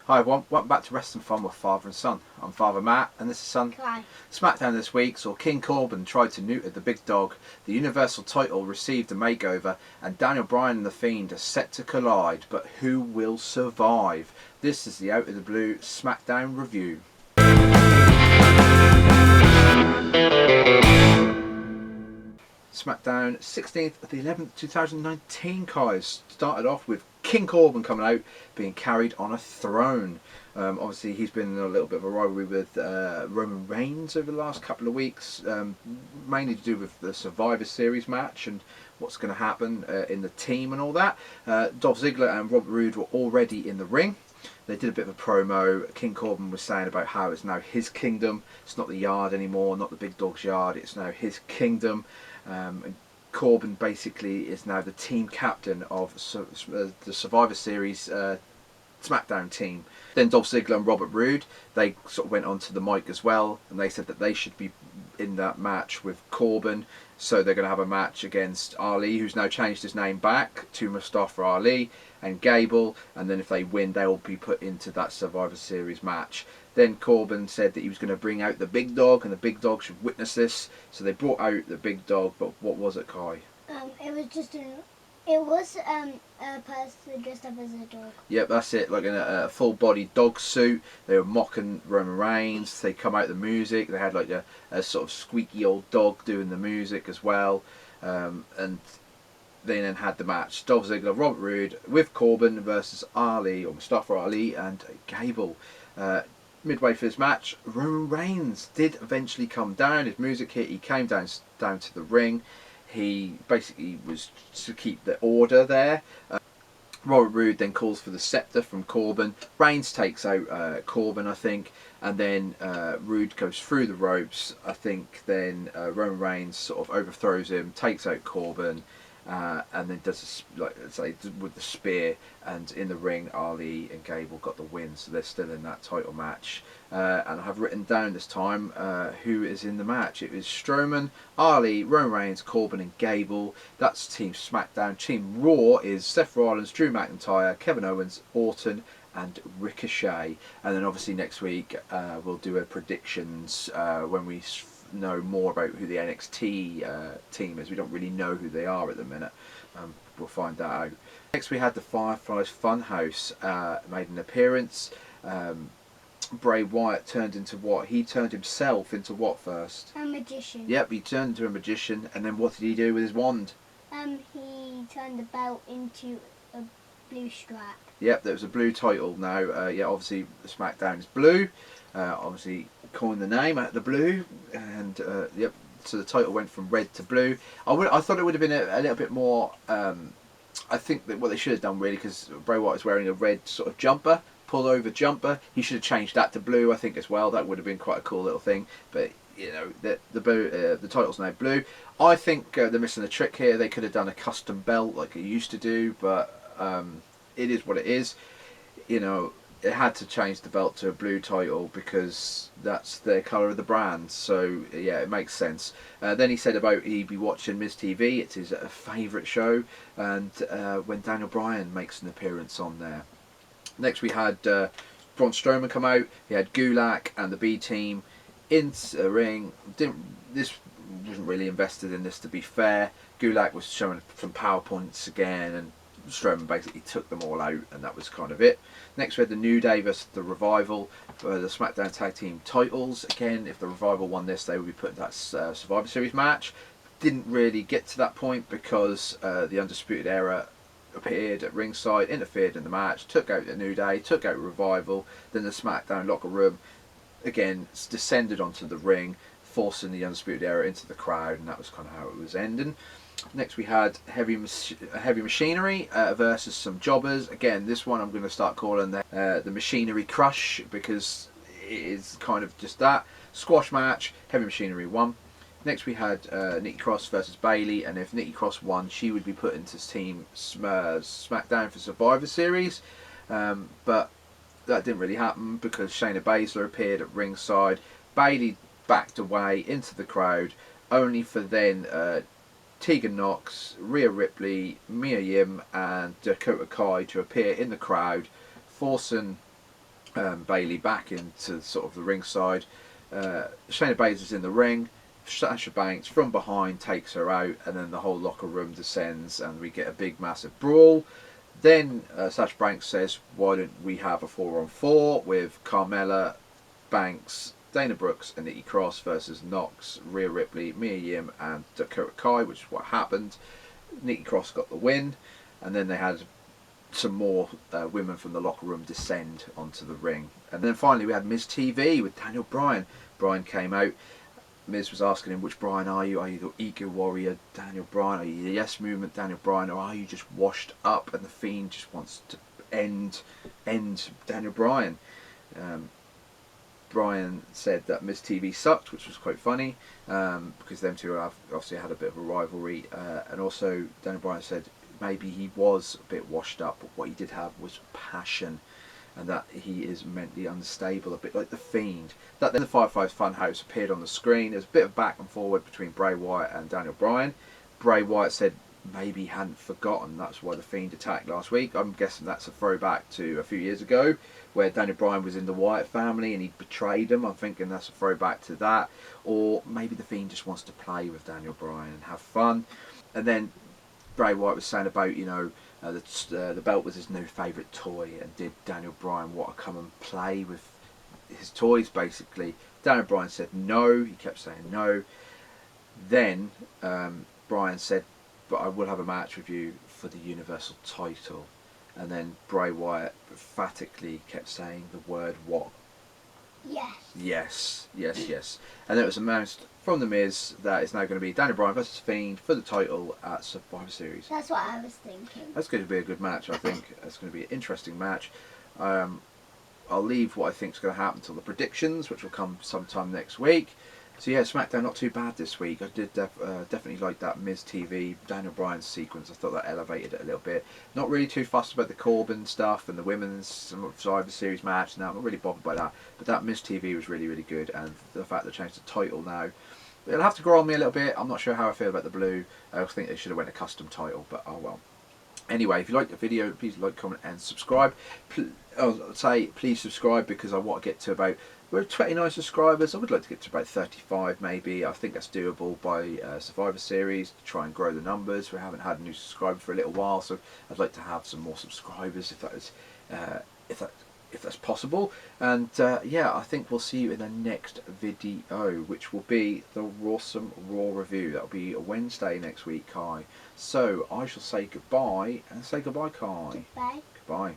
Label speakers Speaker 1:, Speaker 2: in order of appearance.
Speaker 1: Hi everyone, welcome back to Rest and Fun with Father and Son. I'm Father Matt and this is Son.
Speaker 2: Hi.
Speaker 1: Smackdown this week saw King Corbin tried to neuter the big dog, the Universal title received a makeover, and Daniel Bryan and The Fiend are set to collide, but who will survive? This is the Out of the Blue Smackdown review. Smackdown 16th of the 11th 2019 guys started off with King Corbin coming out being carried on a throne. Obviously he's been in a little bit of a rivalry with Roman Reigns over the last couple of weeks, mainly to do with the Survivor Series match and what's going to happen in the team and all that. Dolph Ziggler and Robert Roode were already in the ring. They did a bit of a promo. King Corbin was saying about how it's now his kingdom. It's not the yard anymore, not the big dog's yard. It's now his kingdom. And Corbin basically is now the team captain of the Survivor Series Smackdown team. Then Dolph Ziggler and Robert Roode, they sort of went onto the mic as well, and they said that they should be in that match with Corbin. So they're going to have a match against Ali, who's now changed his name back to Mustafa Ali, and Gable, and then if they win they'll be put into that Survivor Series match. Then Corbin said that he was going to bring out the big dog and the big dog should witness this, so they brought out the big dog. But what was it, Kai?
Speaker 2: It was a person dressed up as a dog.
Speaker 1: Yep, that's it, like in a full body dog suit. They were mocking Roman Reigns. They come out the music, they had like a sort of squeaky old dog doing the music as well, and they then had the match. Dolph Ziggler, Robert Roode with Corbin versus Ali, or Mustafa Ali, and Gable. Midway through this match, Roman Reigns did eventually come down. His music hit, he came down to the ring. He basically was to keep the order there. Robert Roode then calls for the scepter from Corbin. Reigns takes out Corbin, I think, and then Roode goes through the ropes. I think then Roman Reigns sort of overthrows him, takes out Corbin, and then does like say with the spear. And in the ring, Ali and Gable got the win, so they're still in that title match. And I have written down this time who is in the match. It is Strowman, Ali, Roman Reigns, Corbin and Gable. That's Team Smackdown. Team Raw is Seth Rollins, Drew McIntyre, Kevin Owens, Orton and Ricochet. And then obviously next week we'll do a predictions when we know more about who the NXT team is. We don't really know who they are at the minute. We'll find that out. Next we had the Fireflies Funhouse made an appearance. Bray Wyatt turned into what? He turned himself into what first?
Speaker 2: A magician.
Speaker 1: Yep, he turned into a magician, and then what did he do with his wand?
Speaker 2: He turned the belt into a blue strap.
Speaker 1: Yep, there was a blue title now. Yeah, obviously SmackDown is blue. Obviously coined the name out of the blue, and yep. So the title went from red to blue. I thought it would have been a little bit more. I think that what they should have done really, because Bray Wyatt is wearing a red sort of jumper, pull over jumper. He should have changed that to blue, I think, as well. That would have been quite a cool little thing. But you know, the title's now blue. I think they're missing a trick here. They could have done a custom belt like they used to do, but it is what it is. You know, it had to change the belt to a blue title because that's the colour of the brand. So yeah, it makes sense. Then he said about he'd be watching Miz TV. It's his favourite show, and when Daniel Bryan makes an appearance on there. Next we had Braun Strowman come out. He had Gulak and the B team into the ring. This wasn't really invested in this, to be fair. Gulak was showing some PowerPoints again, and Strowman basically took them all out, and that was kind of it. Next we had the New Day versus the Revival for the SmackDown Tag Team titles. Again, if the Revival won this, they would be put in that Survivor Series match. Didn't really get to that point because the Undisputed Era appeared at ringside, interfered in the match, took out the New Day, took out Revival. Then the SmackDown locker room again descended onto the ring, forcing the Undisputed Era into the crowd, and that was kind of how it was ending. Next we had Heavy Machinery versus some jobbers. Again, this one I'm going to start calling the Machinery Crush, because it is kind of just that. Squash match, Heavy Machinery won. Next we had Nikki Cross versus Bayley, and if Nikki Cross won, she would be put into Team Smackdown for Survivor Series. But that didn't really happen because Shayna Baszler appeared at ringside. Bayley backed away into the crowd, only for then Tegan Knox, Rhea Ripley, Mia Yim and Dakota Kai to appear in the crowd, forcing Bailey back into sort of the ringside. Shayna Baszler's in the ring. Sasha Banks from behind takes her out, and then the whole locker room descends, and we get a big, massive brawl. Then Sasha Banks says, "Why don't we have a 4-on-4 with Carmella, Banks, Dana Brooks, and Nikki Cross versus Nox, Rhea Ripley, Mia Yim, and Dakota Kai," which is what happened. Nikki Cross got the win, and then they had some more women from the locker room descend onto the ring. And then finally we had Miz TV with Daniel Bryan. Bryan came out. Miz was asking him, which Bryan are you? Are you the Ego Warrior Daniel Bryan? Are you the Yes Movement Daniel Bryan? Or are you just washed up and the Fiend just wants to end Daniel Bryan? Bryan said that Miz TV sucked, which was quite funny, because them two have obviously had a bit of a rivalry. And also Daniel Bryan said maybe he was a bit washed up, but what he did have was passion, and that he is mentally unstable, a bit like the Fiend. That then the Fireflies Funhouse appeared on the screen. There's a bit of back and forward between Bray Wyatt and Daniel Bryan. Bray Wyatt said maybe he hadn't forgotten, that's why the Fiend attacked last week. I'm guessing that's a throwback to a few years ago where Daniel Bryan was in the Wyatt family and he betrayed them. I'm thinking that's a throwback to that. Or maybe the Fiend just wants to play with Daniel Bryan and have fun. And then Bray Wyatt was saying about, the belt was his new favourite toy, and did Daniel Bryan want to come and play with his toys, basically. Daniel Bryan said no, he kept saying no. Then Bryan said, "But I will have a match with you for the Universal title." And then Bray Wyatt emphatically kept saying the word what?
Speaker 2: Yes.
Speaker 1: Yes. And it was announced from The Miz that it's now going to be Daniel Bryan versus Fiend for the title at Survivor Series.
Speaker 2: That's what I was thinking.
Speaker 1: That's going to be a good match, I think. It's going to be an interesting match. I'll leave what I think is going to happen till the predictions, which will come sometime next week. So yeah, SmackDown not too bad this week. I did definitely like that Miz TV Daniel Bryan sequence. I thought that elevated it a little bit. Not really too fussed about the Corbin stuff and the women's Survivor Series match. No, I'm not really bothered by that. But that Miz TV was really, really good, and the fact they changed the title now, it'll have to grow on me a little bit. I'm not sure how I feel about the blue. I think they should have went a custom title, but oh well. Anyway, if you like the video, please like, comment and subscribe. I'll say please subscribe because I want to get to about, we're at 29 subscribers. I would like to get to about 35 maybe. I think that's doable by Survivor Series, to try and grow the numbers. We haven't had a new subscriber for a little while, so I'd like to have some more subscribers if that is if that's possible. And yeah, I think we'll see you in the next video, which will be the Rawsome Raw review. That'll be a Wednesday next week, Kai. So I shall say goodbye, and say goodbye, Kai.
Speaker 2: Bye.
Speaker 1: Goodbye.